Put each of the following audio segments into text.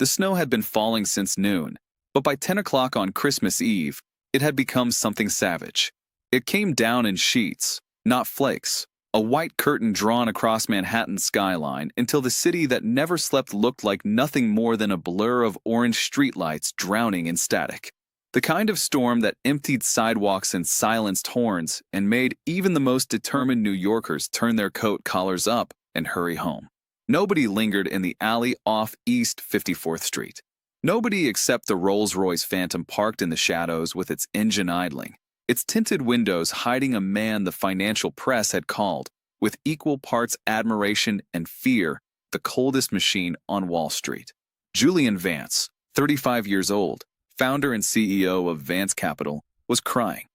The snow had been falling since noon, but by 10 o'clock on Christmas Eve, it had become something savage. It came down in sheets, not flakes, a white curtain drawn across Manhattan's skyline until the city that never slept looked like nothing more than a blur of orange streetlights drowning in static. The kind of storm that emptied sidewalks and silenced horns and made even the most determined New Yorkers turn their coat collars up and hurry home. Nobody lingered in the alley off East 54th Street. Nobody except the Rolls-Royce Phantom parked in the shadows with its engine idling, its tinted windows hiding a man the financial press had called, with equal parts admiration and fear, the coldest machine on Wall Street. Julian Vance, 35 years old, founder and CEO of Vance Capital, was crying.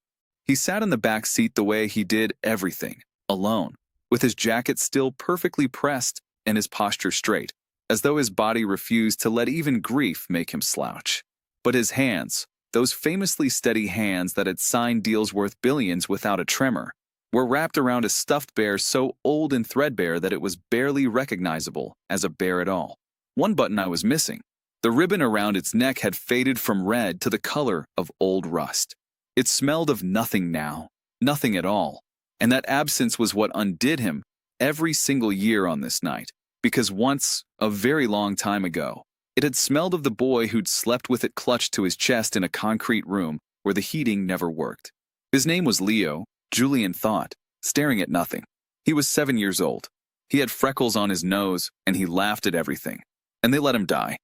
He sat in the back seat the way he did everything, alone, with his jacket still perfectly pressed and his posture straight, as though his body refused to let even grief make him slouch. But his hands, those famously steady hands that had signed deals worth billions without a tremor, were wrapped around a stuffed bear so old and threadbare that it was barely recognizable as a bear at all. One button I was missing. The ribbon around its neck had faded from red to the color of old rust. It smelled of nothing now, nothing at all, and that absence was what undid him every single year on this night, because once, a very long time ago, it had smelled of the boy who'd slept with it clutched to his chest in a concrete room where the heating never worked. His name was Leo, Julian thought, staring at nothing. He was 7 years old. He had freckles on his nose, and he laughed at everything. And they let him die.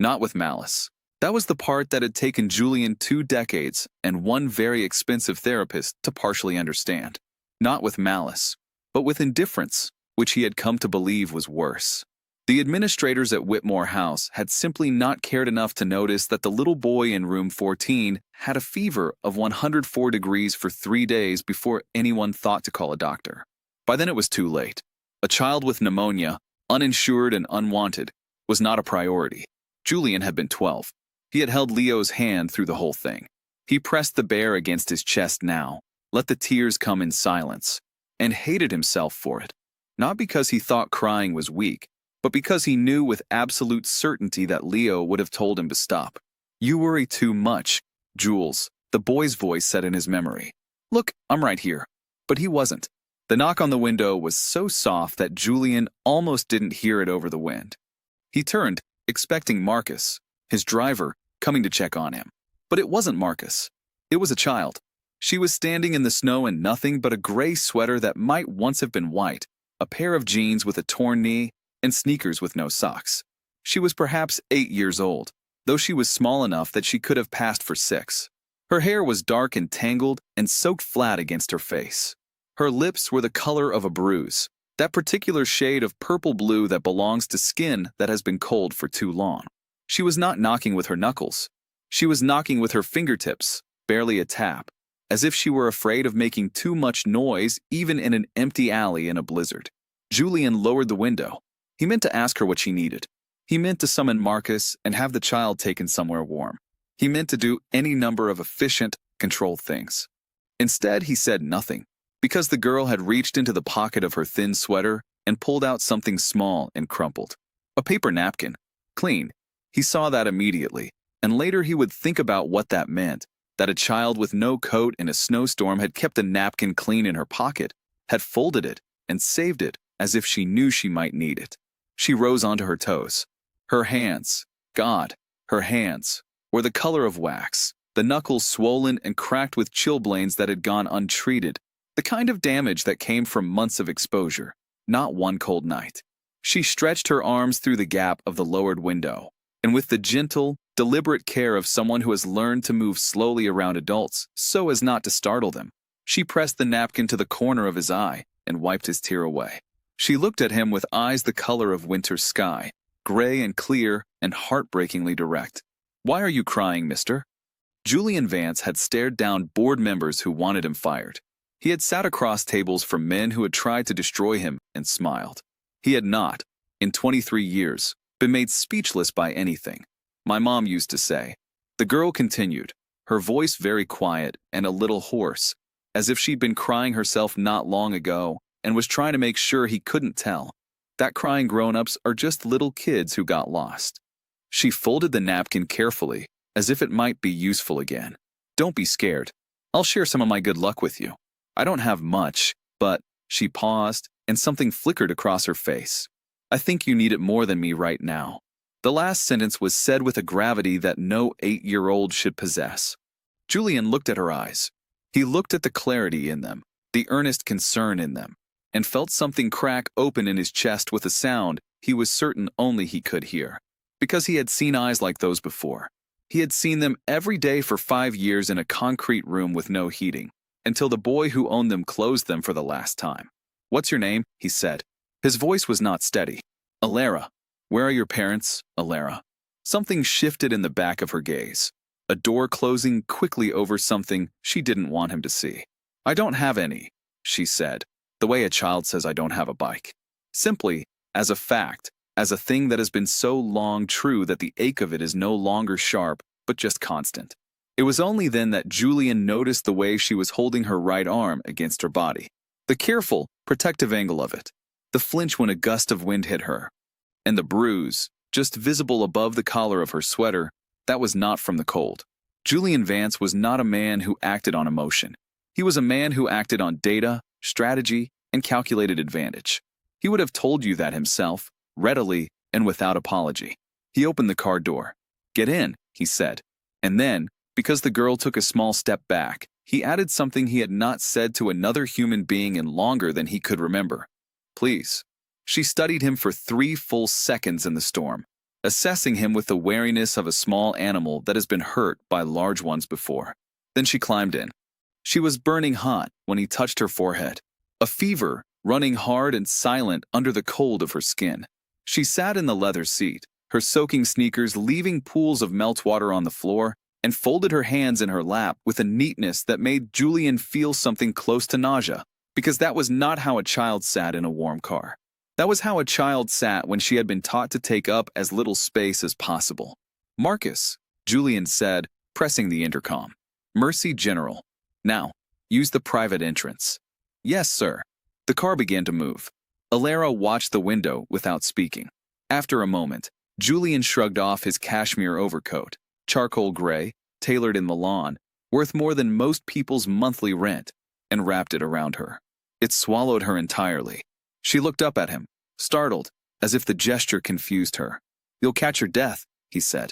Not with malice. That was the part that had taken Julian 2 decades and one very expensive therapist to partially understand. Not with malice, but with indifference, which he had come to believe was worse. The administrators at Whitmore House had simply not cared enough to notice that the little boy in room 14 had a fever of 104 degrees for 3 days before anyone thought to call a doctor. By then it was too late. A child with pneumonia, uninsured and unwanted, was not a priority. Julian had been 12. He had held Leo's hand through the whole thing. He pressed the bear against his chest now, let the tears come in silence, and hated himself for it. Not because he thought crying was weak, but because he knew with absolute certainty that Leo would have told him to stop. "You worry too much, Jules," the boy's voice said in his memory. "Look, I'm right here." But he wasn't. The knock on the window was so soft that Julian almost didn't hear it over the wind. He turned, expecting Marcus, his driver, coming to check on him. But it wasn't Marcus. It was a child. She was standing in the snow in nothing but a gray sweater that might once have been white, a pair of jeans with a torn knee, and sneakers with no socks. She was perhaps 8 years old, though she was small enough that she could have passed for 6. Her hair was dark and tangled and soaked flat against her face. Her lips were the color of a bruise, that particular shade of purple blue that belongs to skin that has been cold for too long. She was not knocking with her knuckles. She was knocking with her fingertips, barely a tap, as if she were afraid of making too much noise even in an empty alley in a blizzard. Julian lowered the window. He meant to ask her what she needed. He meant to summon Marcus and have the child taken somewhere warm. He meant to do any number of efficient, controlled things. Instead, he said nothing, because the girl had reached into the pocket of her thin sweater and pulled out something small and crumpled. A paper napkin. Clean. He saw that immediately, and later he would think about what that meant, that a child with no coat in a snowstorm had kept the napkin clean in her pocket, had folded it, and saved it as if she knew she might need it. She rose onto her toes. Her hands, God, her hands, were the color of wax, the knuckles swollen and cracked with chilblains that had gone untreated, the kind of damage that came from months of exposure, not one cold night. She stretched her arms through the gap of the lowered window, and with the gentle, deliberate care of someone who has learned to move slowly around adults so as not to startle them, she pressed the napkin to the corner of his eye and wiped his tear away. She looked at him with eyes the color of winter's sky, gray and clear and heartbreakingly direct. "Why are you crying, mister?" Julian Vance had stared down board members who wanted him fired. He had sat across tables from men who had tried to destroy him and smiled. He had not, in 23 years, been made speechless by anything. My mom used to say. The girl continued, her voice very quiet and a little hoarse, as if she'd been crying herself not long ago and was trying to make sure he couldn't tell. That crying grown-ups are just little kids who got lost. She folded the napkin carefully, as if it might be useful again. Don't be scared. I'll share some of my good luck with you. I don't have much, but she paused, and something flickered across her face. I think you need it more than me right now. The last sentence was said with a gravity that no 8-year-old should possess. Julian looked at her eyes. He looked at the clarity in them, the earnest concern in them, and felt something crack open in his chest with a sound he was certain only he could hear. Because he had seen eyes like those before. He had seen them every day for 5 years in a concrete room with no heating, until the boy who owned them closed them for the last time. "What's your name?" he said. His voice was not steady. "Alara." "Where are your parents, Alara?" Something shifted in the back of her gaze. A door closing quickly over something she didn't want him to see. "I don't have any," she said, the way a child says I don't have a bike. Simply, as a fact, as a thing that has been so long true that the ache of it is no longer sharp, but just constant. It was only then that Julian noticed the way she was holding her right arm against her body. The careful, protective angle of it. The flinch when a gust of wind hit her. And the bruise, just visible above the collar of her sweater, that was not from the cold. Julian Vance was not a man who acted on emotion. He was a man who acted on data, strategy, and calculated advantage. He would have told you that himself, readily and without apology. He opened the car door. "Get in," he said. And then, because the girl took a small step back, he added something he had not said to another human being in longer than he could remember. "Please." She studied him for 3 full seconds in the storm, assessing him with the wariness of a small animal that has been hurt by large ones before. Then she climbed in. She was burning hot when he touched her forehead, a fever running hard and silent under the cold of her skin. She sat in the leather seat, her soaking sneakers leaving pools of meltwater on the floor, and folded her hands in her lap with a neatness that made Julian feel something close to nausea, because that was not how a child sat in a warm car. That was how a child sat when she had been taught to take up as little space as possible. "Marcus," Julian said, pressing the intercom. "Mercy General. Now, use the private entrance." "Yes, sir." The car began to move. Alara watched the window without speaking. After a moment, Julian shrugged off his cashmere overcoat, charcoal gray, tailored in Milan, worth more than most people's monthly rent, and wrapped it around her. It swallowed her entirely. She looked up at him, startled, as if the gesture confused her. "You'll catch your death," he said.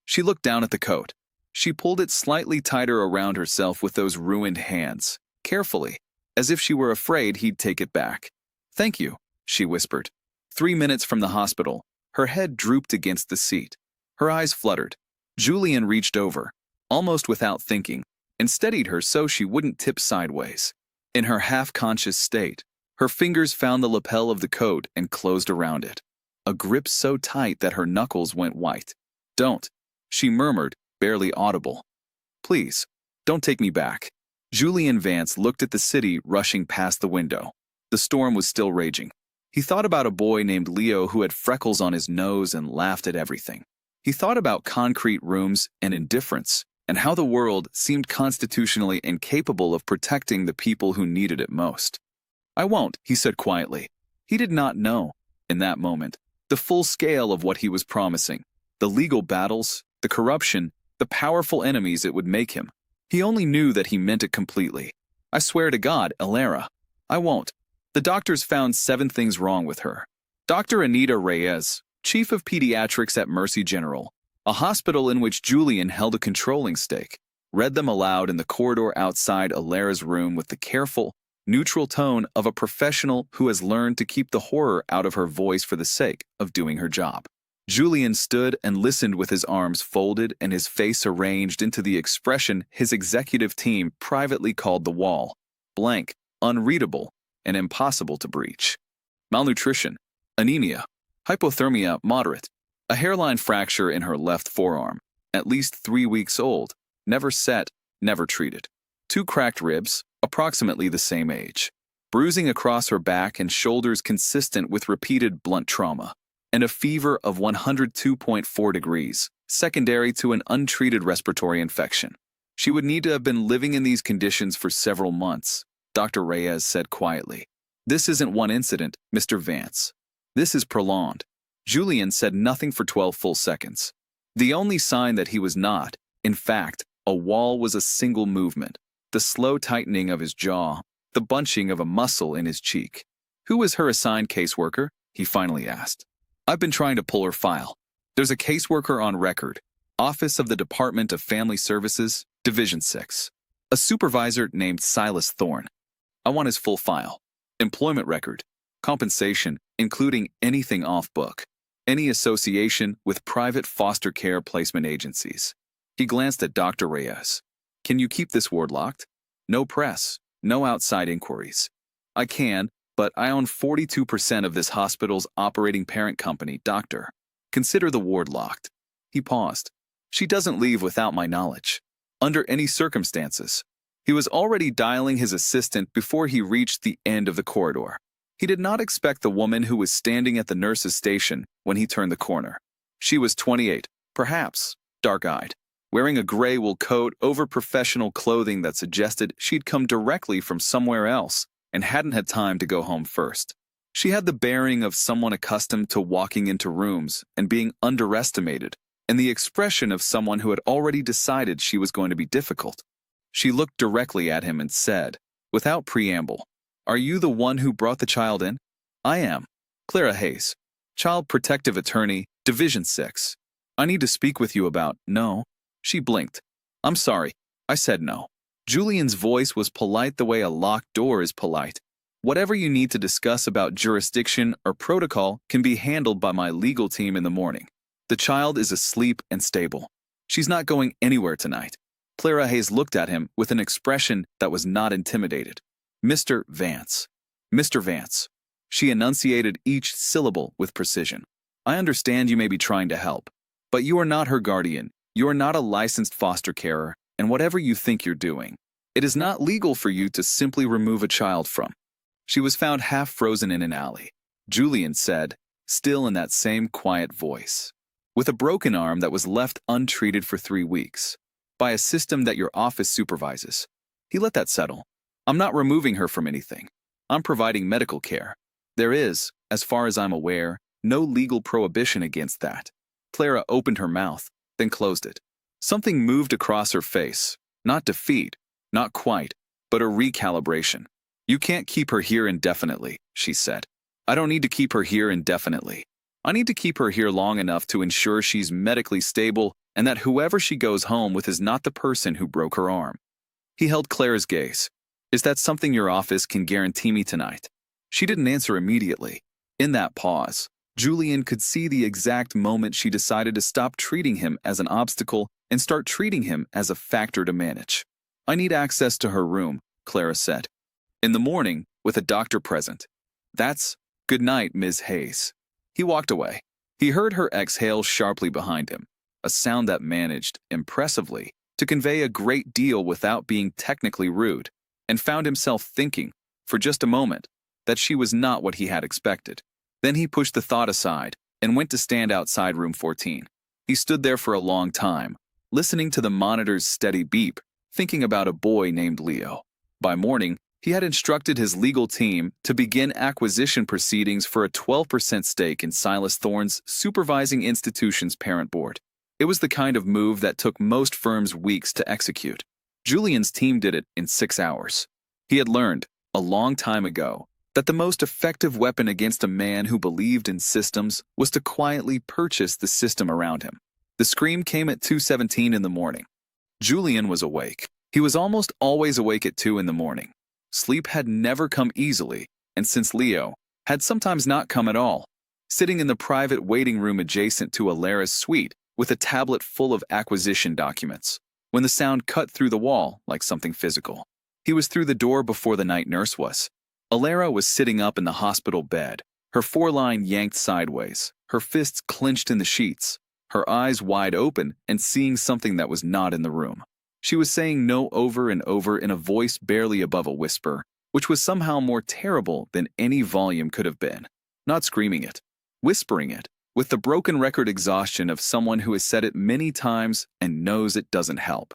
She looked down at the coat. She pulled it slightly tighter around herself with those ruined hands, carefully, as if she were afraid he'd take it back. "Thank you," she whispered. 3 minutes from the hospital, her head drooped against the seat. Her eyes fluttered. Julian reached over, almost without thinking, and steadied her so she wouldn't tip sideways. In her half-conscious state, her fingers found the lapel of the coat and closed around it, a grip so tight that her knuckles went white. "Don't," she murmured, barely audible. "Please, don't take me back." Julian Vance looked at the city rushing past the window. The storm was still raging. He thought about a boy named Leo who had freckles on his nose and laughed at everything. He thought about concrete rooms and indifference, and how the world seemed constitutionally incapable of protecting the people who needed it most. "I won't," he said quietly. He did not know, in that moment, the full scale of what he was promising, the legal battles, the corruption, the powerful enemies it would make him. He only knew that he meant it completely. "I swear to God, Alara, I won't." The doctors found 7 things wrong with her. Dr. Anita Reyes, chief of pediatrics at Mercy General, a hospital in which Julian held a controlling stake, read them aloud in the corridor outside Alara's room with the careful, neutral tone of a professional who has learned to keep the horror out of her voice for the sake of doing her job. Julian stood and listened with his arms folded and his face arranged into the expression his executive team privately called the wall: blank, unreadable, and impossible to breach. Malnutrition, anemia, hypothermia moderate, a hairline fracture in her left forearm, at least 3 weeks old, never set, never treated. 2 cracked ribs, approximately the same age. Bruising across her back and shoulders consistent with repeated blunt trauma. And a fever of 102.4 degrees, secondary to an untreated respiratory infection. She would need to have been living in these conditions for several months, Dr. Reyes said quietly. "This isn't one incident, Mr. Vance. This is prolonged." Julian said nothing for 12 full seconds. The only sign that he was not, in fact, a wall was a single movement, the slow tightening of his jaw, the bunching of a muscle in his cheek. "Who was her assigned caseworker?" he finally asked. "I've been trying to pull her file. There's a caseworker on record. Office of the Department of Family Services, Division 6. A supervisor named Silas Thorne. I want his full file. Employment record, compensation, including anything off-book, any association with private foster care placement agencies." He glanced at Dr. Reyes. "Can you keep this ward locked? No press, no outside inquiries." "I can, but I own 42% of this hospital's operating parent company, Doctor. Consider the ward locked." He paused. "She doesn't leave without my knowledge. Under any circumstances." He was already dialing his assistant before he reached the end of the corridor. He did not expect the woman who was standing at the nurse's station when he turned the corner. She was 28, perhaps, dark-eyed, wearing a gray wool coat over professional clothing that suggested she'd come directly from somewhere else and hadn't had time to go home first. She had the bearing of someone accustomed to walking into rooms and being underestimated, and the expression of someone who had already decided she was going to be difficult. She looked directly at him and said, without preamble, "Are you the one who brought the child in?" "I am. Clara Hayes, Child Protective Attorney, Division 6. I need to speak with you about—" "No." She blinked. "I'm sorry. I said no." Julian's voice was polite the way a locked door is polite. "Whatever you need to discuss about jurisdiction or protocol can be handled by my legal team in the morning. The child is asleep and stable. She's not going anywhere tonight." Clara Hayes looked at him with an expression that was not intimidated. "Mr. Vance. Mr. Vance." She enunciated each syllable with precision. "I understand you may be trying to help, but you are not her guardian. You are not a licensed foster carer, and whatever you think you're doing, it is not legal for you to simply remove a child from." She was found half frozen in an alley, Julian said, still in that same quiet voice, "with a broken arm that was left untreated for 3 weeks, by a system that your office supervises." He let that settle. "I'm not removing her from anything. I'm providing medical care. There is, as far as I'm aware, no legal prohibition against that." Clara opened her mouth, then closed it. Something moved across her face. Not defeat, not quite, but a recalibration. "You can't keep her here indefinitely," she said. "I don't need to keep her here indefinitely. I need to keep her here long enough to ensure she's medically stable and that whoever she goes home with is not the person who broke her arm." He held Clara's gaze. "Is that something your office can guarantee me tonight?" She didn't answer immediately. In that pause, Julian could see the exact moment she decided to stop treating him as an obstacle and start treating him as a factor to manage. "I need access to her room," Clara said. "In the morning, with a doctor present." "That's good night, Ms. Hayes." He walked away. He heard her exhale sharply behind him, a sound that managed, impressively, to convey a great deal without being technically rude, and found himself thinking, for just a moment, that she was not what he had expected. Then he pushed the thought aside and went to stand outside room 14. He stood there for a long time, listening to the monitor's steady beep, thinking about a boy named Leo. By morning, he had instructed his legal team to begin acquisition proceedings for a 12% stake in Silas Thorne's supervising institution's parent board. It was the kind of move that took most firms weeks to execute. Julian's team did it in 6 hours. He had learned, a long time ago, that the most effective weapon against a man who believed in systems was to quietly purchase the system around him. The scream came at 2:17 in the morning. Julian was awake. He was almost always awake at 2 in the morning. Sleep had never come easily, and since Leo, had sometimes not come at all. Sitting in the private waiting room adjacent to Alara's suite with a tablet full of acquisition documents, when the sound cut through the wall like something physical. He was through the door before the night nurse was. Alara was sitting up in the hospital bed, her foreline yanked sideways, her fists clenched in the sheets, her eyes wide open and seeing something that was not in the room. She was saying no over and over in a voice barely above a whisper, which was somehow more terrible than any volume could have been. Not screaming it, whispering it, with the broken record exhaustion of someone who has said it many times and knows it doesn't help.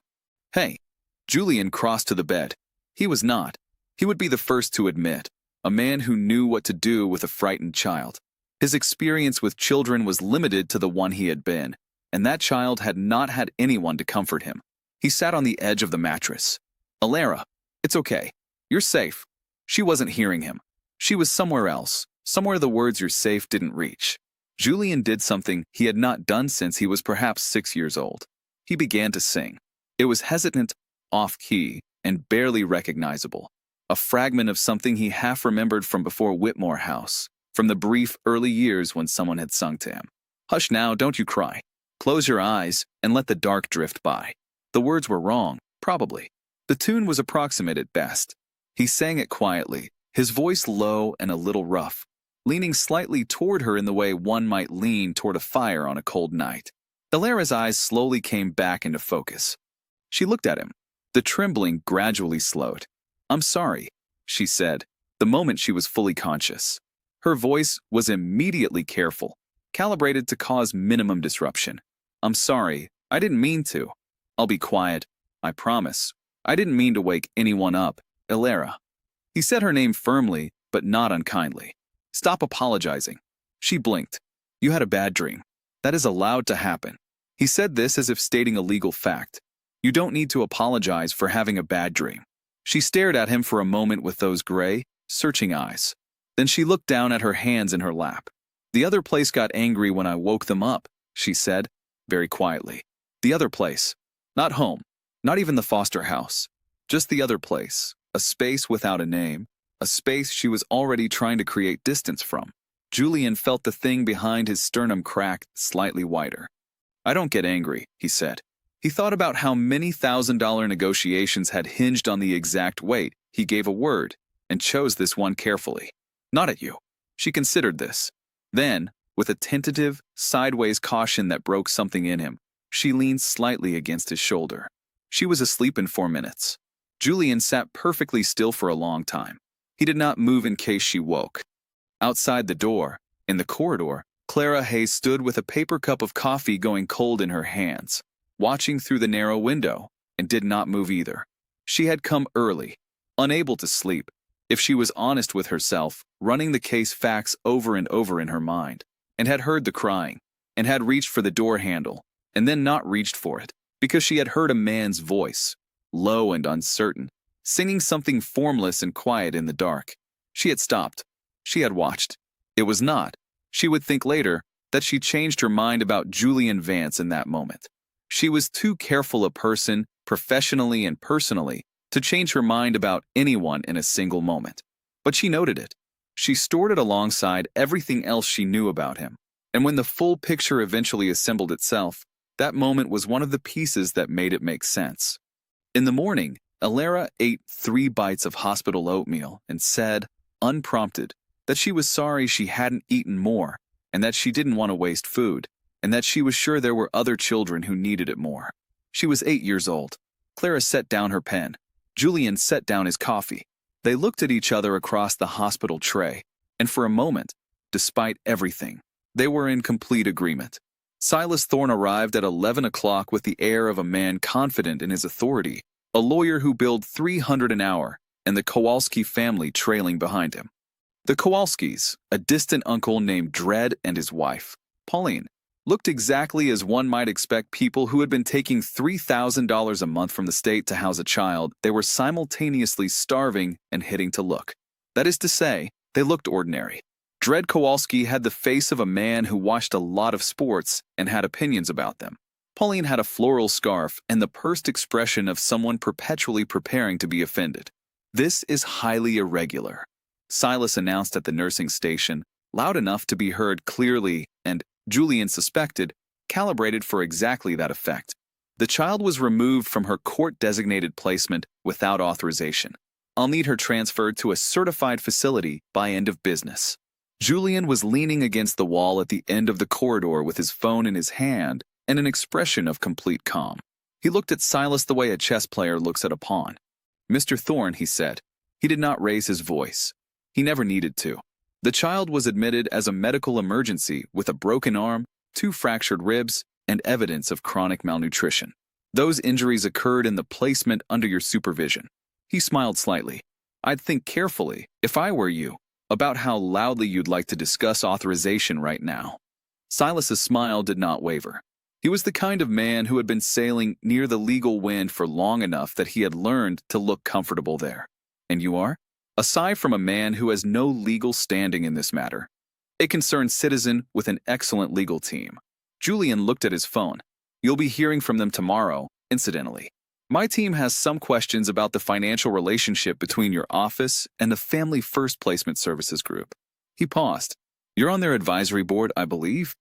"Hey." Julian crossed to the bed. He was not. He would be the first to admit, a man who knew what to do with a frightened child. His experience with children was limited to the one he had been, and that child had not had anyone to comfort him. He sat on the edge of the mattress. "Alara, it's okay. You're safe." She wasn't hearing him. She was somewhere else, somewhere the words "you're safe" didn't reach. Julian did something he had not done since he was perhaps 6 years old. He began to sing. It was hesitant, off-key, and barely recognizable. A fragment of something he half remembered from before Whitmore House, from the brief early years when someone had sung to him. "Hush now, don't you cry. Close your eyes and let the dark drift by." The words were wrong, probably. The tune was approximate at best. He sang it quietly, his voice low and a little rough, leaning slightly toward her in the way one might lean toward a fire on a cold night. Alara's eyes slowly came back into focus. She looked at him. The trembling gradually slowed. "I'm sorry," she said, the moment she was fully conscious. Her voice was immediately careful, calibrated to cause minimum disruption. "I'm sorry, I didn't mean to. I'll be quiet, I promise. I didn't mean to wake anyone up, Alara." He said her name firmly, but not unkindly. "Stop apologizing." She blinked. "You had a bad dream. That is allowed to happen." He said this as if stating a legal fact. "You don't need to apologize for having a bad dream." She stared at him for a moment with those gray, searching eyes. Then she looked down at her hands in her lap. "The other place got angry when I woke them up," she said, very quietly. "The other place. Not home. Not even the foster house. Just the other place. A space without a name. A space she was already trying to create distance from." Julian felt the thing behind his sternum crack slightly wider. "I don't get angry," he said. He thought about how many $1,000 negotiations had hinged on the exact weight he gave a word, and chose this one carefully. "Not at you." She considered this. Then, with a tentative, sideways caution that broke something in him, she leaned slightly against his shoulder. She was asleep in 4 minutes. Julian sat perfectly still for a long time. He did not move in case she woke. Outside the door, in the corridor, Clara Hayes stood with a paper cup of coffee going cold in her hands, watching through the narrow window, and did not move either. She had come early, unable to sleep, if she was honest with herself, running the case facts over and over in her mind, and had heard the crying, and had reached for the door handle, and then not reached for it, because she had heard a man's voice, low and uncertain, singing something formless and quiet in the dark. She had stopped. She had watched. It was not, she would think later, that she changed her mind about Julian Vance in that moment. She was too careful a person, professionally and personally, to change her mind about anyone in a single moment. But she noted it. She stored it alongside everything else she knew about him. And when the full picture eventually assembled itself, that moment was one of the pieces that made it make sense. In the morning, Alara ate 3 bites of hospital oatmeal and said, unprompted, that she was sorry she hadn't eaten more, and that she didn't want to waste food, and that she was sure there were other children who needed it more. She was 8 years old. Clara set down her pen. Julian set down his coffee. They looked at each other across the hospital tray, and for a moment, despite everything, they were in complete agreement. Silas Thorne arrived at 11 o'clock with the air of a man confident in his authority, a lawyer who billed $300 an hour, and the Kowalski family trailing behind him. The Kowalskis, a distant uncle named Dredd and his wife, Pauline, looked exactly as one might expect people who had been taking $3,000 a month from the state to house a child they were simultaneously starving and hitting to look. That is to say, they looked ordinary. Dredd Kowalski had the face of a man who watched a lot of sports and had opinions about them. Pauline had a floral scarf and the pursed expression of someone perpetually preparing to be offended. "This is highly irregular," Silas announced at the nursing station, loud enough to be heard clearly and, Julian suspected, calibrated for exactly that effect. The child was removed from her court-designated placement without authorization. I'll need her transferred to a certified facility by end of business. Julian was leaning against the wall at the end of the corridor with his phone in his hand and an expression of complete calm. He looked at Silas the way a chess player looks at a pawn. "Mr. Thorne," he said. He did not raise his voice. He never needed to. The child was admitted as a medical emergency with a broken arm, 2 fractured ribs, and evidence of chronic malnutrition. Those injuries occurred in the placement under your supervision. He smiled slightly. "I'd think carefully, if I were you, about how loudly you'd like to discuss authorization right now." Silas's smile did not waver. He was the kind of man who had been sailing near the legal wind for long enough that he had learned to look comfortable there. And you are? Aside from a man who has no legal standing in this matter, a concerned citizen with an excellent legal team. Julian looked at his phone. You'll be hearing from them tomorrow, incidentally. My team has some questions about the financial relationship between your office and the Family First Placement Services Group. He paused. You're on their advisory board, I believe?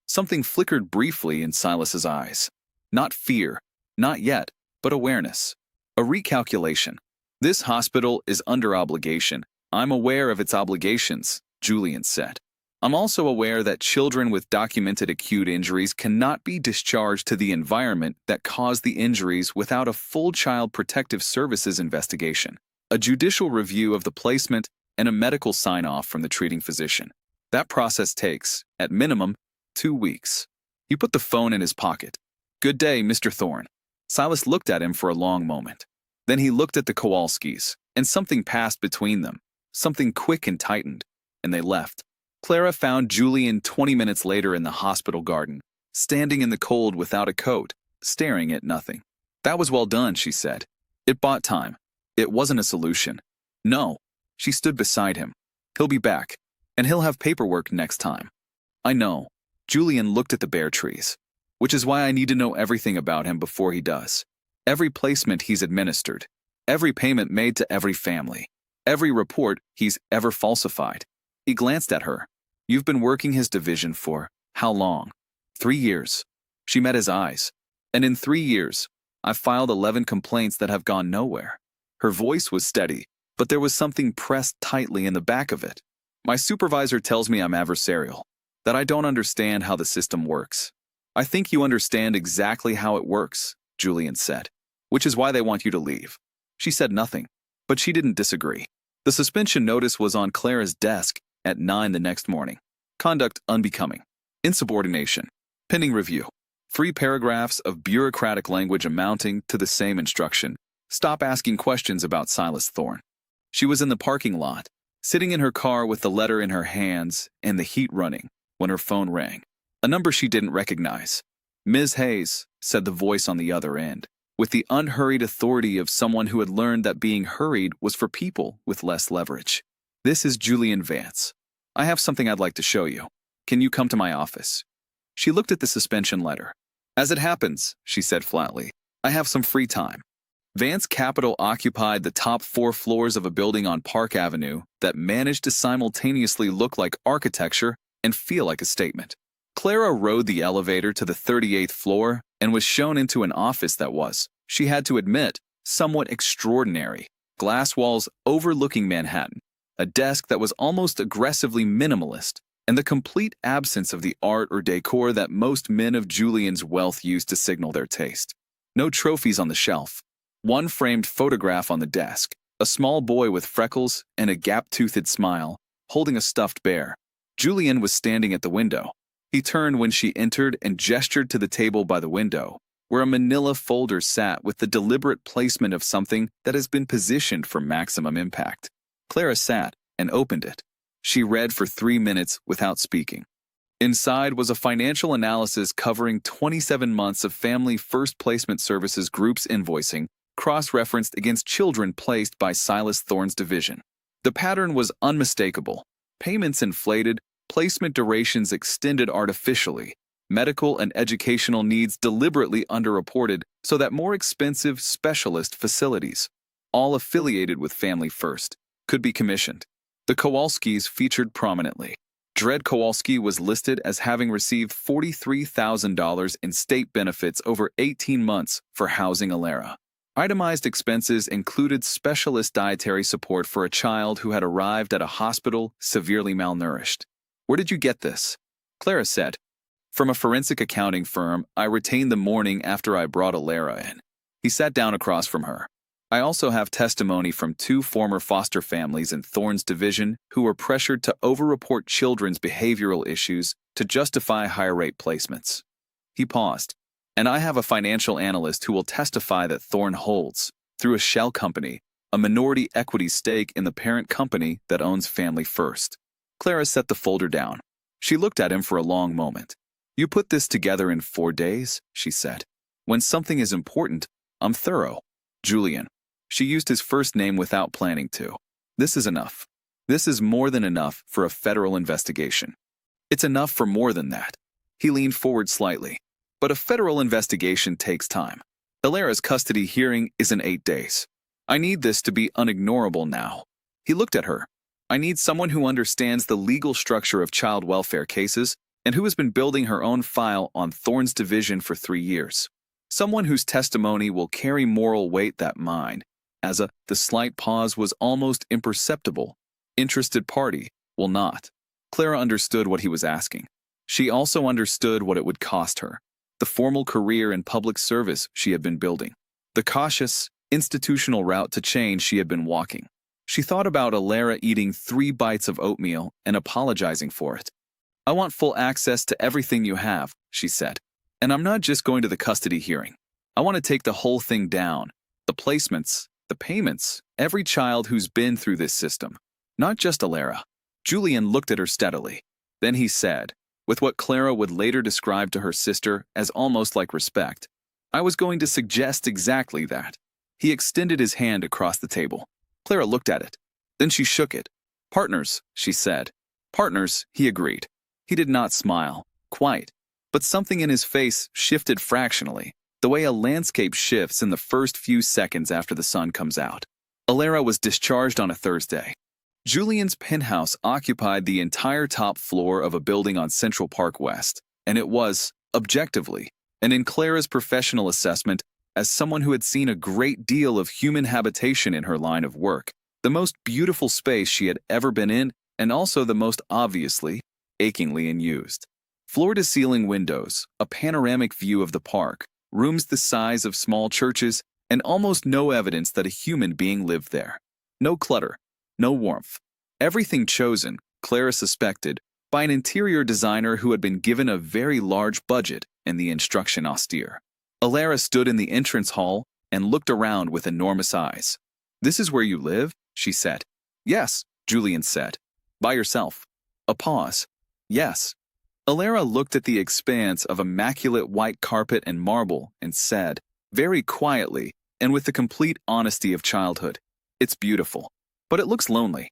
Something flickered briefly in Silas's eyes. Not fear, not yet, but awareness. A recalculation. This hospital is under obligation. I'm aware of its obligations, Julian said. I'm also aware that children with documented acute injuries cannot be discharged to the environment that caused the injuries without a full Child Protective Services investigation, a judicial review of the placement, and a medical sign-off from the treating physician. That process takes, at minimum, 2 weeks. He put the phone in his pocket. Good day, Mr. Thorne. Silas looked at him for a long moment. Then he looked at the Kowalskis, and something passed between them, something quick and tightened, and they left. Clara found Julian 20 minutes later in the hospital garden, standing in the cold without a coat, staring at nothing. That was well done, she said. It bought time. It wasn't a solution. No. She stood beside him. He'll be back, and he'll have paperwork next time. I know. Julian looked at the bare trees, which is why I need to know everything about him before he does. Every placement he's administered, every payment made to every family, every report he's ever falsified. He glanced at her. You've been working his division for how long? 3 years. She met his eyes. And in 3 years, I've filed 11 complaints that have gone nowhere. Her voice was steady, but there was something pressed tightly in the back of it. My supervisor tells me I'm adversarial, that I don't understand how the system works. I think you understand exactly how it works, Julian said, which is why they want you to leave. She said nothing, but she didn't disagree. The suspension notice was on Clara's desk at 9 the next morning. Conduct unbecoming. Insubordination. Pending review. 3 paragraphs of bureaucratic language amounting to the same instruction. Stop asking questions about Silas Thorne. She was in the parking lot, sitting in her car with the letter in her hands and the heat running, when her phone rang. A number she didn't recognize. Ms. Hayes, said the voice on the other end, with the unhurried authority of someone who had learned that being hurried was for people with less leverage. This is Julian Vance. I have something I'd like to show you. Can you come to my office? She looked at the suspension letter. As it happens, she said flatly, I have some free time. Vance Capital occupied the top 4 floors of a building on Park Avenue that managed to simultaneously look like architecture and feel like a statement. Clara rode the elevator to the 38th floor and was shown into an office that was, she had to admit, somewhat extraordinary. Glass walls overlooking Manhattan, a desk that was almost aggressively minimalist, and the complete absence of the art or decor that most men of Julian's wealth used to signal their taste. No trophies on the shelf. One framed photograph on the desk, a small boy with freckles and a gap-toothed smile, holding a stuffed bear. Julian was standing at the window. He turned when she entered and gestured to the table by the window, where a manila folder sat with the deliberate placement of something that has been positioned for maximum impact. Clara sat and opened it. She read for 3 minutes without speaking. Inside was a financial analysis covering 27 months of Family First Placement Services Group's invoicing, cross-referenced against children placed by Silas Thorne's division. The pattern was unmistakable. Payments inflated, placement durations extended artificially, medical and educational needs deliberately underreported so that more expensive specialist facilities, all affiliated with Family First, could be commissioned. The Kowalskis featured prominently. Dred Kowalski was listed as having received $43,000 in state benefits over 18 months for housing Alara. Itemized expenses included specialist dietary support for a child who had arrived at a hospital severely malnourished. Where did you get this? Clara said. From a forensic accounting firm I retained the morning after I brought Alara in. He sat down across from her. I also have testimony from 2 former foster families in Thorne's division who were pressured to overreport children's behavioral issues to justify higher rate placements. He paused. And I have a financial analyst who will testify that Thorne holds, through a shell company, a minority equity stake in the parent company that owns Family First. Clara set the folder down. She looked at him for a long moment. You put this together in 4 days, she said. When something is important, I'm thorough. Julian. She used his first name without planning to. This is enough. This is more than enough for a federal investigation. It's enough for more than that. He leaned forward slightly. But a federal investigation takes time. Alara's custody hearing is in 8 days. I need this to be unignorable now. He looked at her. I need someone who understands the legal structure of child welfare cases and who has been building her own file on Thorne's division for 3 years. Someone whose testimony will carry moral weight that mine, the slight pause was almost imperceptible, interested party, will not. Clara understood what he was asking. She also understood what it would cost her. The formal career in public service she had been building. The cautious, institutional route to change she had been walking. She thought about Alara eating 3 bites of oatmeal and apologizing for it. I want full access to everything you have, she said. And I'm not just going to the custody hearing. I want to take the whole thing down. The placements, the payments, every child who's been through this system. Not just Alara. Julian looked at her steadily. Then he said, with what Clara would later describe to her sister as almost like respect, I was going to suggest exactly that. He extended his hand across the table. Clara looked at it. Then she shook it. Partners, she said. Partners, he agreed. He did not smile, quite. But something in his face shifted fractionally, the way a landscape shifts in the first few seconds after the sun comes out. Alara was discharged on a Thursday. Julian's penthouse occupied the entire top floor of a building on Central Park West, and it was, objectively, and in Clara's professional assessment, as someone who had seen a great deal of human habitation in her line of work, the most beautiful space she had ever been in, and also the most obviously, achingly unused. Floor-to-ceiling windows, a panoramic view of the park, rooms the size of small churches, and almost no evidence that a human being lived there. No clutter, no warmth. Everything chosen, Clara suspected, by an interior designer who had been given a very large budget and the instruction austere. Alara stood in the entrance hall and looked around with enormous eyes. This is where you live? She said. Yes, Julian said. By yourself. A pause. Yes. Alara looked at the expanse of immaculate white carpet and marble and said, very quietly and with the complete honesty of childhood, it's beautiful, but it looks lonely.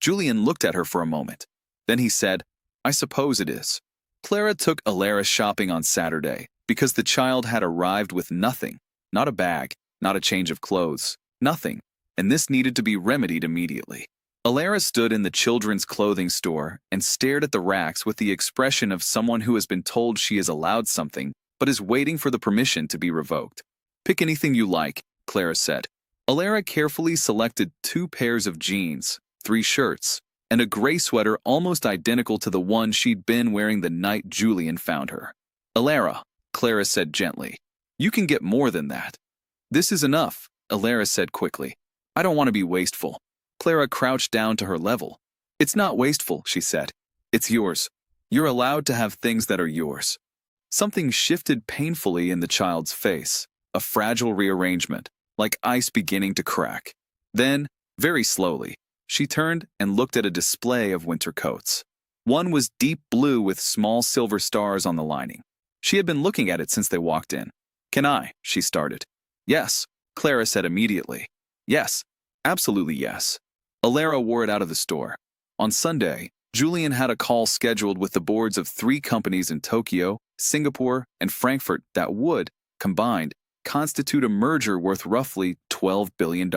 Julian looked at her for a moment. Then he said, I suppose it is. Clara took Alara shopping on Saturday because the child had arrived with nothing, not a bag, not a change of clothes, nothing, and this needed to be remedied immediately. Alara stood in the children's clothing store and stared at the racks with the expression of someone who has been told she is allowed something but is waiting for the permission to be revoked. Pick anything you like, Clara said. Alara carefully selected 2 pairs of jeans, 3 shirts, and a gray sweater almost identical to the one she'd been wearing the night Julian found her. Alara, Clara said gently, you can get more than that. This is enough, Alara said quickly. I don't want to be wasteful. Clara crouched down to her level. It's not wasteful, she said. It's yours. You're allowed to have things that are yours. Something shifted painfully in the child's face, a fragile rearrangement, like ice beginning to crack. Then, very slowly, she turned and looked at a display of winter coats. One was deep blue with small silver stars on the lining. She had been looking at it since they walked in. Can I? She started. Yes, Clara said immediately. Yes, absolutely yes. Alara wore it out of the store. On Sunday, Julian had a call scheduled with the boards of 3 companies in Tokyo, Singapore, and Frankfurt that would, combined, constitute a merger worth roughly $12 billion.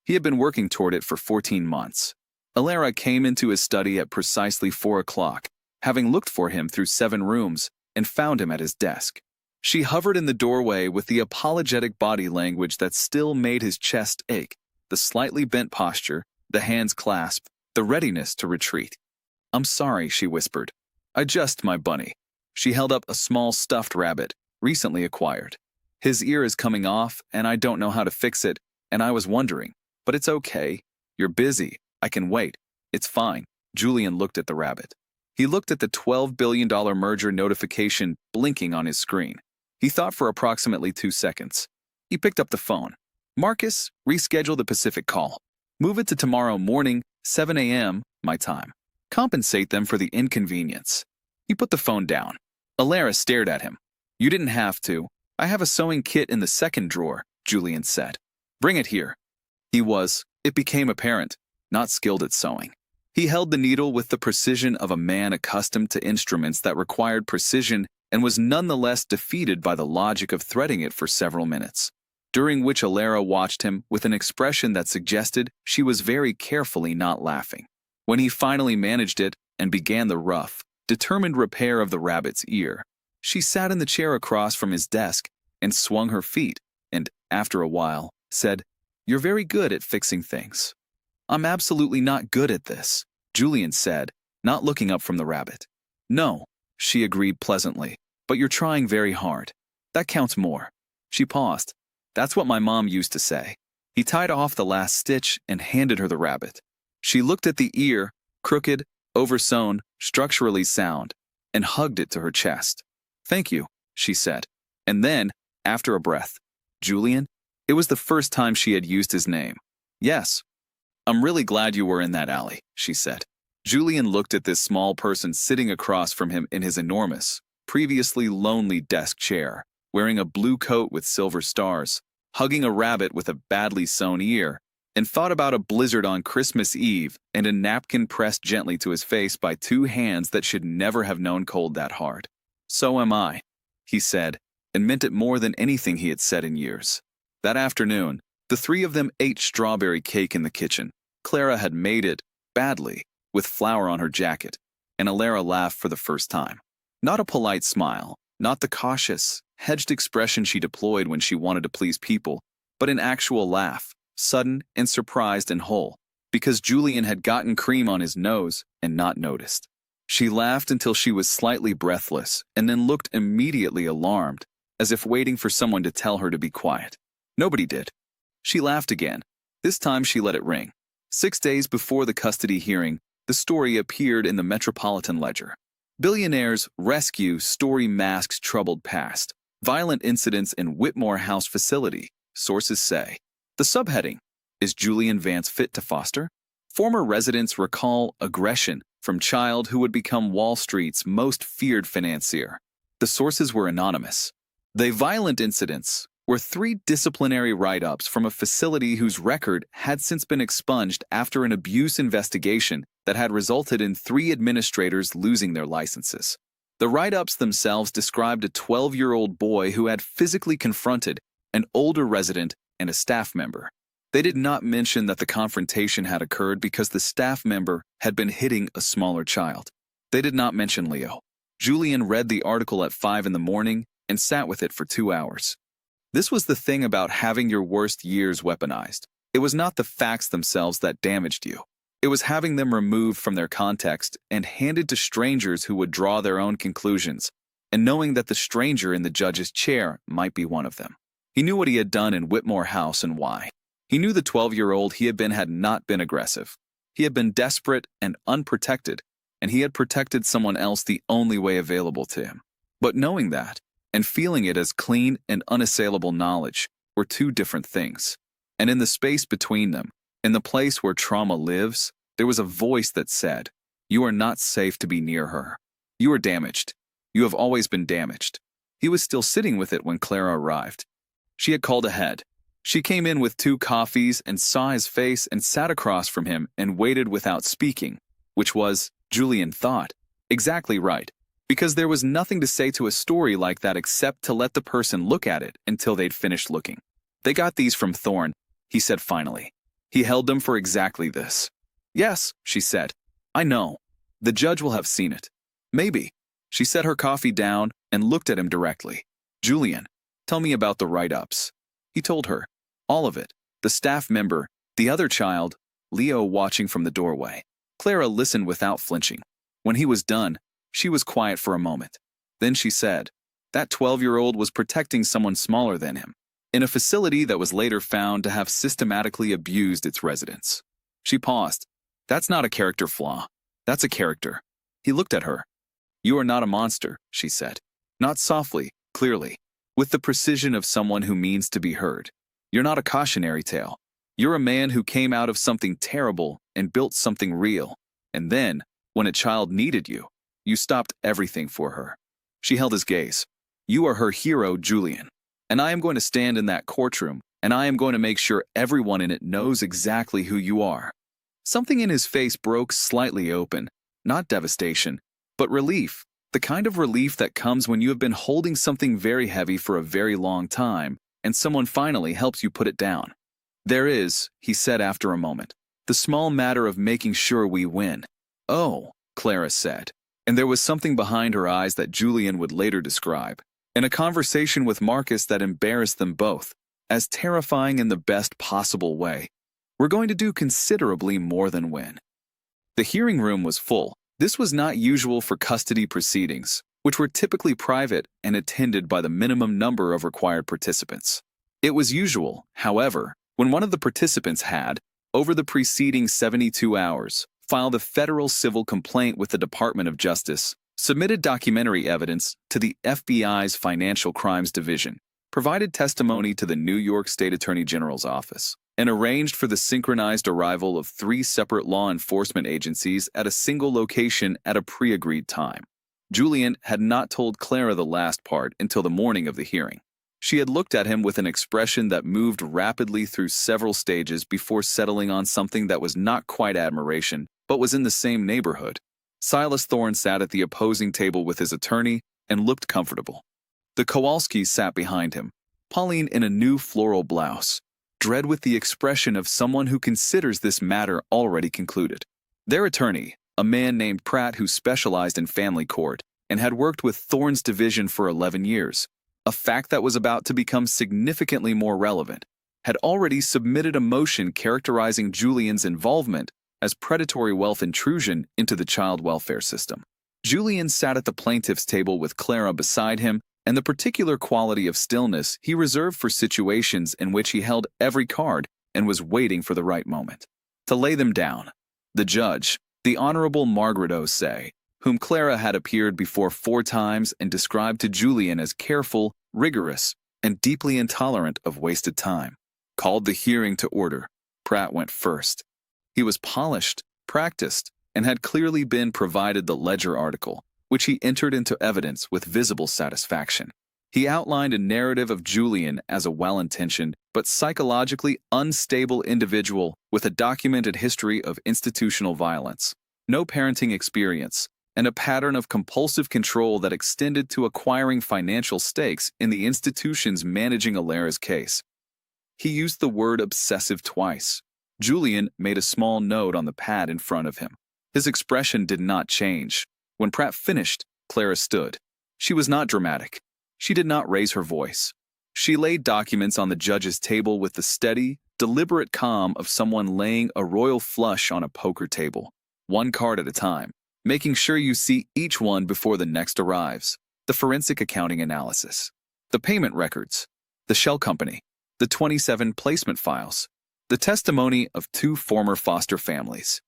He had been working toward it for 14 months. Alara came into his study at precisely 4 o'clock, having looked for him through 7 rooms, and found him at his desk. She hovered in the doorway with the apologetic body language that still made his chest ache, the slightly bent posture, the hands clasped, the readiness to retreat. I'm sorry, she whispered. My bunny. She held up a small stuffed rabbit, recently acquired. His ear is coming off, and I don't know how to fix it, and I was wondering. But it's okay. You're busy. I can wait. It's fine. Julian looked at the rabbit. He looked at the $12 billion merger notification blinking on his screen. He thought for approximately 2 seconds. He picked up the phone. Marcus, reschedule the Pacific call. Move it to tomorrow morning, 7 a.m., my time. Compensate them for the inconvenience. He put the phone down. Alara stared at him. You didn't have to. I have a sewing kit in the second drawer, Julian said. Bring it here. It became apparent, not skilled at sewing. He held the needle with the precision of a man accustomed to instruments that required precision and was nonetheless defeated by the logic of threading it for several minutes, during which Alara watched him with an expression that suggested she was very carefully not laughing. When he finally managed it and began the rough, determined repair of the rabbit's ear, she sat in the chair across from his desk and swung her feet and, after a while, said, You're very good at fixing things. I'm absolutely not good at this, Julian said, not looking up from the rabbit. No, she agreed pleasantly, but you're trying very hard. That counts more. She paused. That's what my mom used to say. He tied off the last stitch and handed her the rabbit. She looked at the ear, crooked, oversewn, structurally sound, and hugged it to her chest. Thank you, she said. And then, after a breath, Julian? It was the first time she had used his name. Yes. I'm really glad you were in that alley, she said. Julian looked at this small person sitting across from him in his enormous, previously lonely desk chair, wearing a blue coat with silver stars, hugging a rabbit with a badly sewn ear, and thought about a blizzard on Christmas Eve and a napkin pressed gently to his face by two hands that should never have known cold that hard. So am I, he said, and meant it more than anything he had said in years. That afternoon, the three of them ate strawberry cake in the kitchen. Clara had made it, badly, with flour on her jacket, and Alara laughed for the first time. Not a polite smile, not the cautious, hedged expression she deployed when she wanted to please people, but an actual laugh, sudden and surprised and whole, because Julian had gotten cream on his nose and not noticed. She laughed until she was slightly breathless and then looked immediately alarmed, as if waiting for someone to tell her to be quiet. Nobody did. She laughed again. This time she let it ring. 6 days before the custody hearing, the story appeared in the Metropolitan Ledger. Billionaires rescue story masks troubled past. Violent incidents in Whitmore House facility, sources say. The subheading, Is Julian Vance fit to foster? Former residents recall aggression from child who would become Wall Street's most feared financier. The sources were anonymous. The violent incidents were 3 disciplinary write-ups from a facility whose record had since been expunged after an abuse investigation that had resulted in 3 administrators losing their licenses. The write-ups themselves described a 12-year-old boy who had physically confronted an older resident and a staff member. They did not mention that the confrontation had occurred because the staff member had been hitting a smaller child. They did not mention Leo. Julian read the article at 5 in the morning and sat with it for 2 hours. This was the thing about having your worst years weaponized. It was not the facts themselves that damaged you. It was having them removed from their context and handed to strangers who would draw their own conclusions, and knowing that the stranger in the judge's chair might be one of them. He knew what he had done in Whitmore House and why. He knew the 12-year-old he had not been aggressive. He had been desperate and unprotected, and he had protected someone else the only way available to him. But knowing that, and feeling it as clean and unassailable knowledge, were 2 different things. And in the space between them, in the place where trauma lives, there was a voice that said, You are not safe to be near her. You are damaged. You have always been damaged. He was still sitting with it when Clara arrived. She had called ahead. She came in with 2 coffees and saw his face and sat across from him and waited without speaking, which was, Julian thought, exactly right, because there was nothing to say to a story like that except to let the person look at it until they'd finished looking. They got these from Thorne, he said finally. He held them for exactly this. Yes, she said. I know. The judge will have seen it. Maybe. She set her coffee down and looked at him directly. Julian, tell me about the write-ups. He told her. All of it. The staff member, the other child, Leo watching from the doorway. Clara listened without flinching. When he was done, she was quiet for a moment. Then she said, That 12-year-old was protecting someone smaller than him, in a facility that was later found to have systematically abused its residents. She paused. That's not a character flaw. That's a character. He looked at her. You are not a monster, she said. Not softly, clearly, with the precision of someone who means to be heard. You're not a cautionary tale. You're a man who came out of something terrible and built something real. And then, when a child needed you, you stopped everything for her. She held his gaze. "You are her hero, Julian. And I am going to stand in that courtroom, and I am going to make sure everyone in it knows exactly who you are." Something in his face broke slightly open, not devastation, but relief, the kind of relief that comes when you have been holding something very heavy for a very long time, and someone finally helps you put it down. "There is," he said after a moment, "the small matter of making sure we win." "Oh," Clara said, and there was something behind her eyes that Julian would later describe, in a conversation with Marcus that embarrassed them both, as terrifying in the best possible way. "We're going to do considerably more than win." The hearing room was full. This was not usual for custody proceedings, which were typically private and attended by the minimum number of required participants. It was usual, however, when one of the participants had, over the preceding 72 hours, filed a federal civil complaint with the Department of Justice, submitted documentary evidence to the FBI's Financial Crimes Division, provided testimony to the New York State Attorney General's office, and arranged for the synchronized arrival of 3 separate law enforcement agencies at a single location at a pre-agreed time. Julian had not told Clara the last part until the morning of the hearing. She had looked at him with an expression that moved rapidly through several stages before settling on something that was not quite admiration, but was in the same neighborhood. Silas Thorne sat at the opposing table with his attorney and looked comfortable. The Kowalskis sat behind him, Pauline in a new floral blouse, dread with the expression of someone who considers this matter already concluded. Their attorney, a man named Pratt who specialized in family court and had worked with Thorne's division for 11 years, a fact that was about to become significantly more relevant, had already submitted a motion characterizing Julian's involvement as predatory wealth intrusion into the child welfare system. Julian sat at the plaintiff's table with Clara beside him, and the particular quality of stillness he reserved for situations in which he held every card and was waiting for the right moment to lay them down. The judge, the Honorable Margaret O'Say, whom Clara had appeared before 4 times and described to Julian as careful, rigorous, and deeply intolerant of wasted time, called the hearing to order. Pratt went first. He was polished, practiced, and had clearly been provided the ledger article, which he entered into evidence with visible satisfaction. He outlined a narrative of Julian as a well-intentioned but psychologically unstable individual with a documented history of institutional violence, no parenting experience, and a pattern of compulsive control that extended to acquiring financial stakes in the institutions managing Alara's case. He used the word obsessive twice. Julian made a small note on the pad in front of him. His expression did not change. When Pratt finished, Clara stood. She was not dramatic. She did not raise her voice. She laid documents on the judge's table with the steady, deliberate calm of someone laying a royal flush on a poker table, 1 card at a time, making sure you see each one before the next arrives. The forensic accounting analysis, the payment records, the shell company, the 27 placement files, the testimony of 2 former foster families,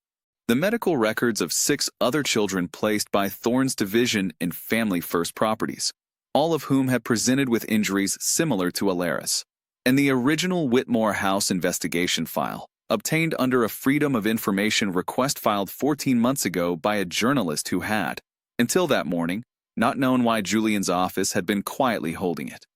the medical records of 6 other children placed by Thorne's division in Family First Properties, all of whom had presented with injuries similar to Alara's, and the original Whitmore House investigation file, obtained under a Freedom of Information request filed 14 months ago by a journalist who had, until that morning, not known why Julian's office had been quietly holding it.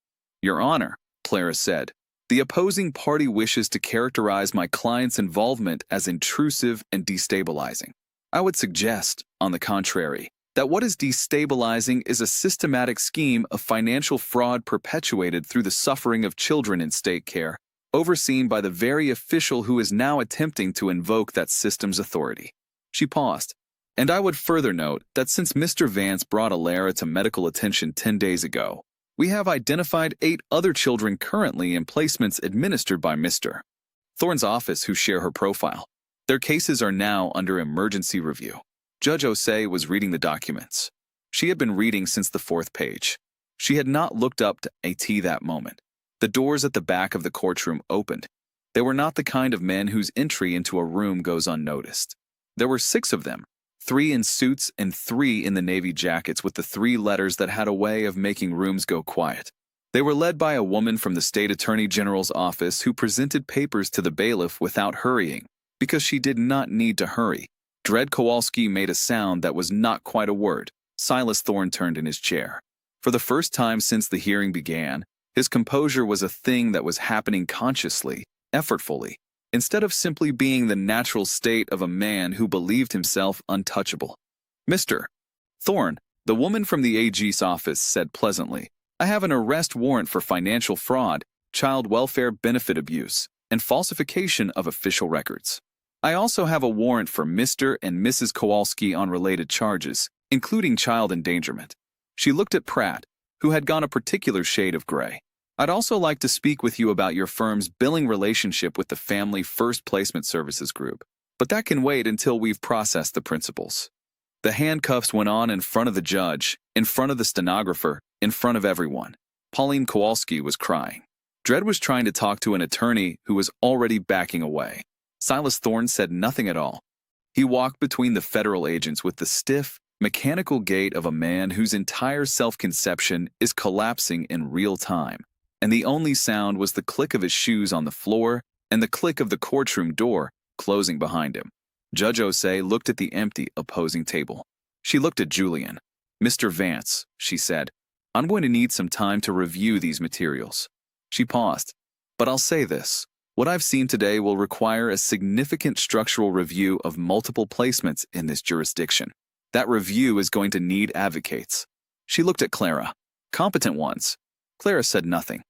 "Your Honor," Clara said, "the opposing party wishes to characterize my client's involvement as intrusive and destabilizing. I would suggest, on the contrary, that what is destabilizing is a systematic scheme of financial fraud perpetuated through the suffering of children in state care, overseen by the very official who is now attempting to invoke that system's authority." She paused. "And I would further note that since Mr. Vance brought Alara to medical attention 10 days ago, we have identified 8 other children currently in placements administered by Mr. Thorne's office who share her profile. Their cases are now under emergency review." Judge O'Say was reading the documents. She had been reading since the 4th page. She had not looked up to AT that moment. The doors at the back of the courtroom opened. They were not the kind of men whose entry into a room goes unnoticed. There were 6 of them, 3 in suits and 3 in the navy jackets with the 3 letters that had a way of making rooms go quiet. They were led by a woman from the State Attorney General's office who presented papers to the bailiff without hurrying, because she did not need to hurry. Dred Kowalski made a sound that was not quite a word. Silas Thorne turned in his chair. For the first time since the hearing began, his composure was a thing that was happening consciously, effortfully, instead of simply being the natural state of a man who believed himself untouchable. "Mr. Thorne," the woman from the AG's office said pleasantly, "I have an arrest warrant for financial fraud, child welfare benefit abuse, and falsification of official records. I also have a warrant for Mr. and Mrs. Kowalski on related charges, including child endangerment." She looked at Pratt, who had gone a particular shade of gray. "I'd also like to speak with you about your firm's billing relationship with the Family First Placement Services Group, but that can wait until we've processed the principals." The handcuffs went on in front of the judge, in front of the stenographer, in front of everyone. Pauline Kowalski was crying. Dredd was trying to talk to an attorney who was already backing away. Silas Thorne said nothing at all. He walked between the federal agents with the stiff, mechanical gait of a man whose entire self-conception is collapsing in real time, and the only sound was the click of his shoes on the floor and the click of the courtroom door closing behind him. Judge Osei looked at the empty, opposing table. She looked at Julian. "Mr. Vance," she said, "I'm going to need some time to review these materials." She paused. "But I'll say this. What I've seen today will require a significant structural review of multiple placements in this jurisdiction. That review is going to need advocates." She looked at Clara. "Competent ones." Clara said nothing.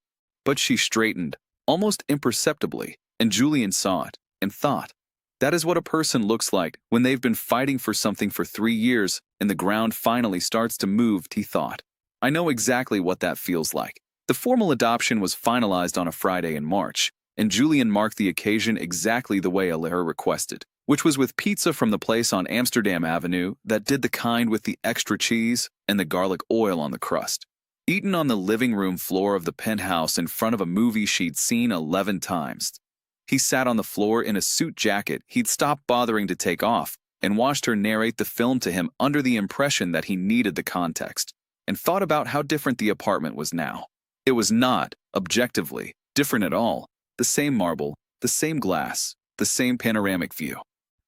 But she straightened, almost imperceptibly, and Julian saw it, and thought. That is what a person looks like when they've been fighting for something for 3 years and the ground finally starts to move, he thought. "I know exactly what that feels like." The formal adoption was finalized on a Friday in March, and Julian marked the occasion exactly the way Alara requested, which was with pizza from the place on Amsterdam Avenue that did the kind with the extra cheese and the garlic oil on the crust. Eaten on the living room floor of the penthouse in front of a movie she'd seen 11 times. He sat on the floor in a suit jacket he'd stopped bothering to take off and watched her narrate the film to him under the impression that he needed the context, and thought about how different the apartment was now. It was not, objectively, different at all. The same marble, the same glass, the same panoramic view.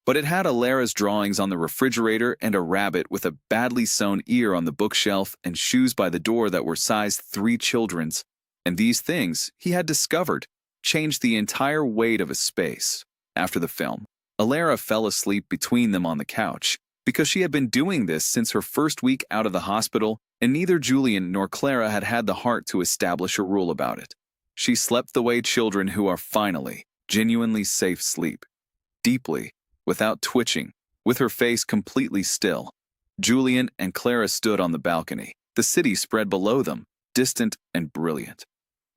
But it had Alara's drawings on the refrigerator and a rabbit with a badly sewn ear on the bookshelf and shoes by the door that were size 3 children's. And these things, he had discovered, changed the entire weight of a space. After the film, Alara fell asleep between them on the couch, because she had been doing this since her first week out of the hospital, and neither Julian nor Clara had had the heart to establish a rule about it. She slept the way children who are finally, genuinely safe sleep. Deeply, without twitching, with her face completely still. Julian and Clara stood on the balcony. The city spread below them, distant and brilliant.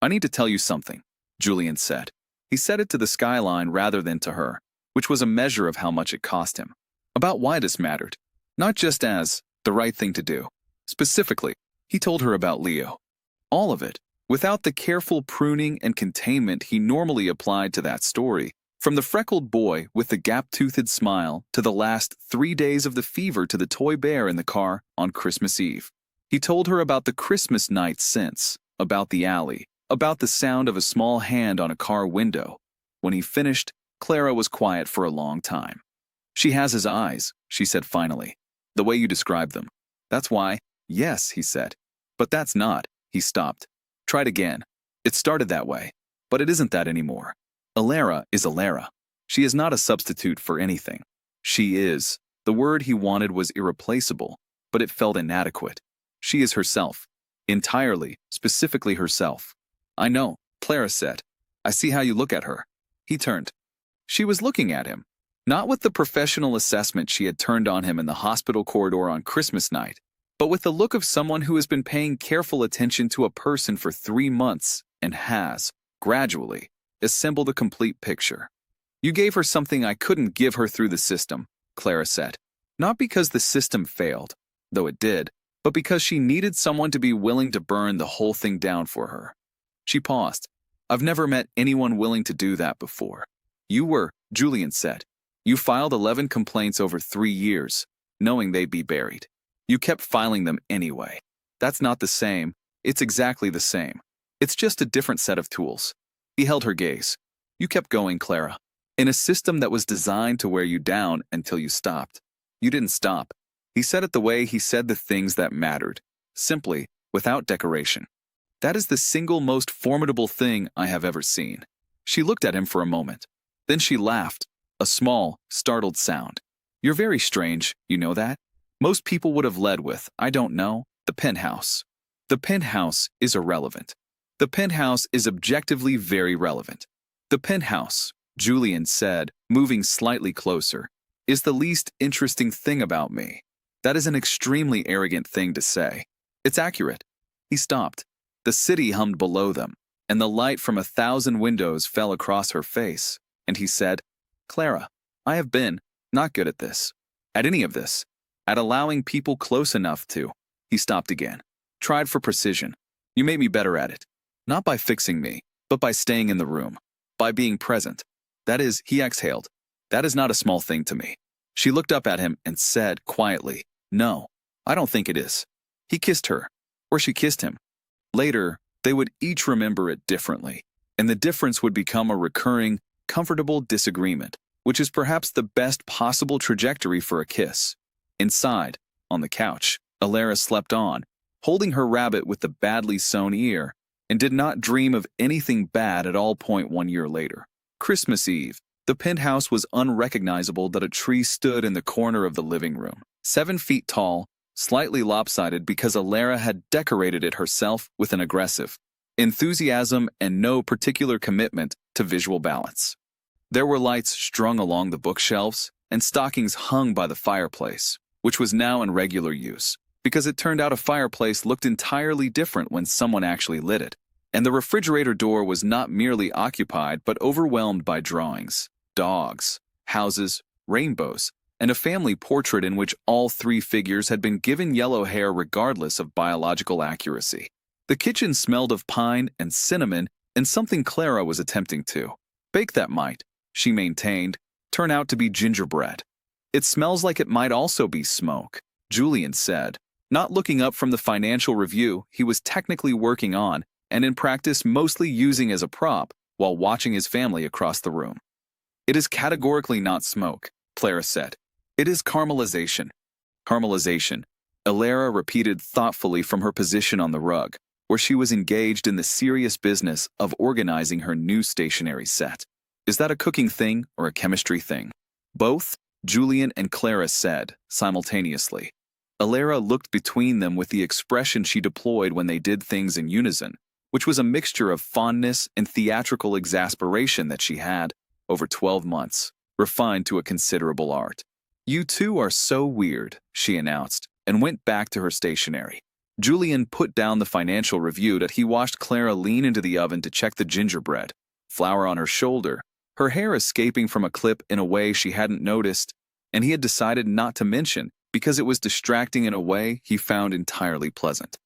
"I need to tell you something," Julian said. He said it to the skyline rather than to her, which was a measure of how much it cost him. About why this mattered. Not just as the right thing to do. Specifically, he told her about Leo. All of it, without the careful pruning and containment he normally applied to that story, from the freckled boy with the gap-toothed smile to the last 3 days of the fever to the toy bear in the car on Christmas Eve. He told her about the Christmas night since, about the alley, about the sound of a small hand on a car window. When he finished, Clara was quiet for a long time. "She has his eyes," she said finally. "The way you described them. That's why." "Yes," he said. "But that's not." He stopped. "Tried again. It started that way. But it isn't that anymore. Alara is Alara. She is not a substitute for anything. She is." The word he wanted was irreplaceable, but it felt inadequate. "She is herself. Entirely, specifically herself." "I know," Clara said. "I see how you look at her." He turned. She was looking at him, not with the professional assessment she had turned on him in the hospital corridor on Christmas night, but with the look of someone who has been paying careful attention to a person for 3 months and has, gradually, assembled a complete picture. "You gave her something I couldn't give her through the system," Clara said. "Not because the system failed, though it did, but because she needed someone to be willing to burn the whole thing down for her." She paused. "I've never met anyone willing to do that before." "You were," Julian said. "You filed 11 complaints over 3 years, knowing they'd be buried. You kept filing them anyway. That's not the same. It's exactly the same. It's just a different set of tools." He held her gaze. "You kept going, Clara, in a system that was designed to wear you down until you stopped. You didn't stop." He said it the way he said the things that mattered. Simply, without decoration. That is the single most formidable thing I have ever seen. She looked at him for a moment. Then she laughed, a small, startled sound. You're very strange, you know that? Most people would have led with, I don't know, the penthouse. The penthouse is irrelevant. The penthouse is objectively very relevant. The penthouse, Julian said, moving slightly closer, is the least interesting thing about me. That is an extremely arrogant thing to say. It's accurate. He stopped. The city hummed below them, and the light from 1,000 windows fell across her face, and he said, Clara, I have been not good at this. At any of this. At allowing people close enough to. He stopped again. Tried for precision. You made me better at it. Not by fixing me, but by staying in the room. By being present. That is, he exhaled. That is not a small thing to me. She looked up at him and said quietly, No, I don't think it is. He kissed her, or she kissed him. Later, they would each remember it differently, and the difference would become a recurring, comfortable disagreement, which is perhaps the best possible trajectory for a kiss. Inside, on the couch, Alara slept on, holding her rabbit with the badly sewn ear, and did not dream of anything bad at all. 1 year later. Christmas Eve, the penthouse was unrecognizable that a tree stood in the corner of the living room, 7 feet tall, slightly lopsided because Alara had decorated it herself with an aggressive enthusiasm and no particular commitment to visual balance. There were lights strung along the bookshelves and stockings hung by the fireplace, which was now in regular use, because it turned out a fireplace looked entirely different when someone actually lit it, and the refrigerator door was not merely occupied but overwhelmed by drawings, dogs, houses, rainbows, and a family portrait in which all 3 figures had been given yellow hair regardless of biological accuracy. The kitchen smelled of pine and cinnamon and something Clara was attempting to bake that might, she maintained, turn out to be gingerbread. It smells like it might also be smoke, Julian said, not looking up from the financial review he was technically working on and in practice mostly using as a prop while watching his family across the room. It is categorically not smoke, Clara said. It is caramelization. Caramelization, Alara repeated thoughtfully from her position on the rug, where she was engaged in the serious business of organizing her new stationery set. Is that a cooking thing or a chemistry thing? Both, Julian and Clara said, simultaneously. Alara looked between them with the expression she deployed when they did things in unison, which was a mixture of fondness and theatrical exasperation that she had, over 12 months, refined to a considerable art. You two are so weird, she announced, and went back to her stationery. Julian put down the financial review that he watched Clara lean into the oven to check the gingerbread, flour on her shoulder, her hair escaping from a clip in a way she hadn't noticed, and he had decided not to mention because it was distracting in a way he found entirely pleasant.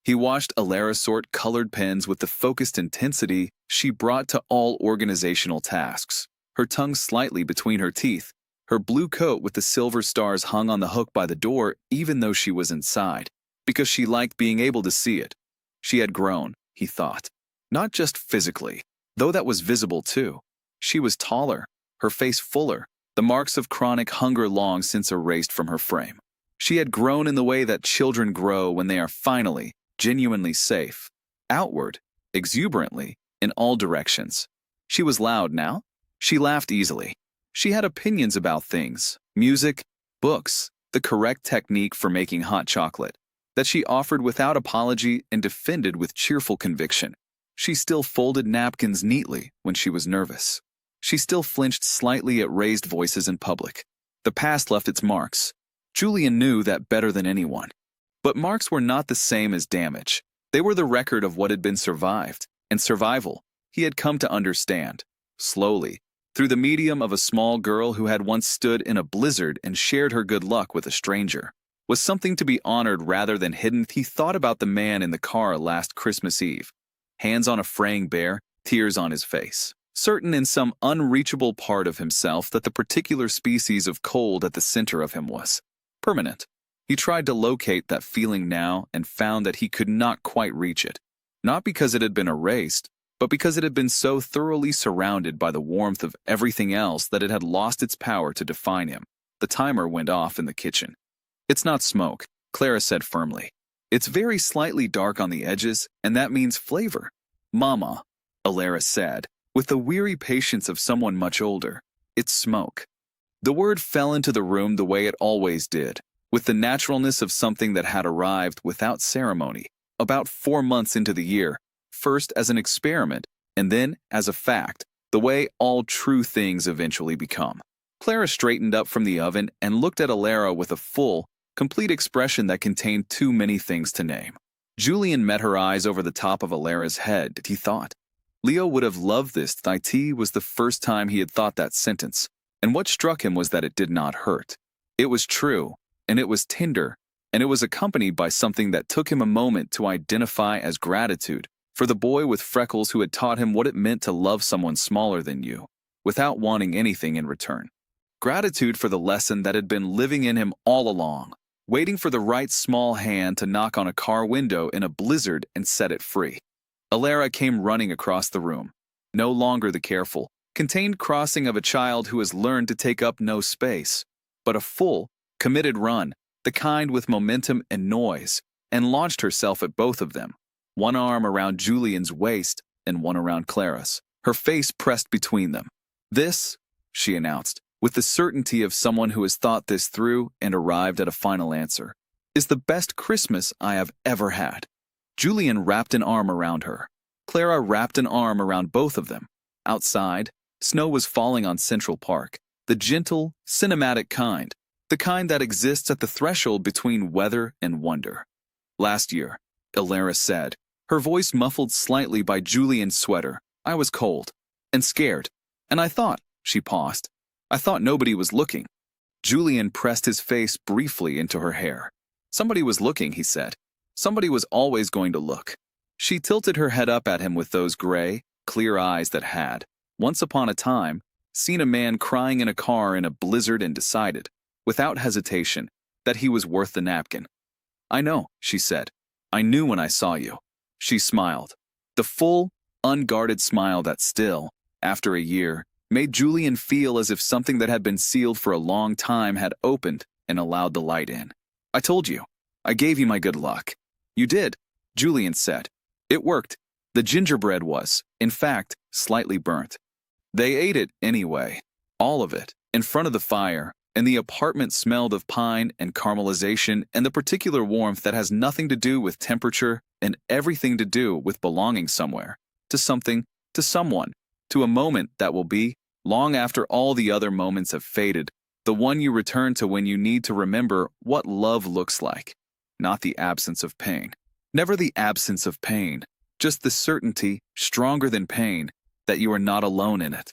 He watched Alara sort colored pens with the focused intensity she brought to all organizational tasks, her tongue slightly between her teeth, her blue coat with the silver stars hung on the hook by the door even though she was inside, because she liked being able to see it. She had grown, he thought. Not just physically, though that was visible too. She was taller, her face fuller, the marks of chronic hunger long since erased from her frame. She had grown in the way that children grow when they are finally, genuinely safe. Outward, exuberantly, in all directions. She was loud now. She laughed easily. She had opinions about things, music, books, the correct technique for making hot chocolate, that she offered without apology and defended with cheerful conviction. She still folded napkins neatly when she was nervous. She still flinched slightly at raised voices in public. The past left its marks. Julian knew that better than anyone. But marks were not the same as damage. They were the record of what had been survived, and survival, he had come to understand, slowly, through the medium of a small girl who had once stood in a blizzard and shared her good luck with a stranger, was something to be honored rather than hidden. He thought about the man in the car last Christmas Eve, hands on a fraying bear, tears on his face, certain in some unreachable part of himself that the particular species of cold at the center of him was permanent. He tried to locate that feeling now and found that he could not quite reach it, not because it had been erased, but because it had been so thoroughly surrounded by the warmth of everything else that it had lost its power to define him. The timer went off in the kitchen. It's not smoke, Clara said firmly. It's very slightly dark on the edges, and that means flavor. Mama, Alara said, with the weary patience of someone much older. It's smoke. The word fell into the room the way it always did, with the naturalness of something that had arrived without ceremony, about 4 months into the year, first as an experiment, and then as a fact, the way all true things eventually become. Clara straightened up from the oven and looked at Alara with a full, complete expression that contained too many things to name. Julian met her eyes over the top of Alara's head, he thought. Leo would have loved this. Thy tea was the first time he had thought that sentence, and what struck him was that it did not hurt. It was true, and it was tender, and it was accompanied by something that took him a moment to identify as gratitude for the boy with freckles who had taught him what it meant to love someone smaller than you, without wanting anything in return. Gratitude for the lesson that had been living in him all along, waiting for the right small hand to knock on a car window in a blizzard and set it free. Alara came running across the room, no longer the careful, contained crossing of a child who has learned to take up no space, but a full, committed run, the kind with momentum and noise, and launched herself at both of them, one arm around Julian's waist and one around Clara's, her face pressed between them. This, she announced, with the certainty of someone who has thought this through and arrived at a final answer, is the best Christmas I have ever had. Julian wrapped an arm around her. Clara wrapped an arm around both of them. Outside, snow was falling on Central Park, the gentle, cinematic kind, the kind that exists at the threshold between weather and wonder. Last year, Alara said, her voice muffled slightly by Julian's sweater, I was cold and scared, and I thought, she paused, I thought nobody was looking. Julian pressed his face briefly into her hair. Somebody was looking, he said. Somebody was always going to look. She tilted her head up at him with those gray, clear eyes that had, once upon a time, seen a man crying in a car in a blizzard and decided, without hesitation, that he was worth the napkin. I know, she said. I knew when I saw you. She smiled. The full, unguarded smile that still, after a year, made Julian feel as if something that had been sealed for a long time had opened and allowed the light in. I told you. I gave you my good luck. You did, Julian said. It worked. The gingerbread was, in fact, slightly burnt. They ate it anyway, all of it, in front of the fire, and the apartment smelled of pine and caramelization and the particular warmth that has nothing to do with temperature and everything to do with belonging somewhere, to something, to someone, to a moment that will be, long after all the other moments have faded, the one you return to when you need to remember what love looks like, not the absence of pain. Never the absence of pain, just the certainty, stronger than pain, that you are not alone in it.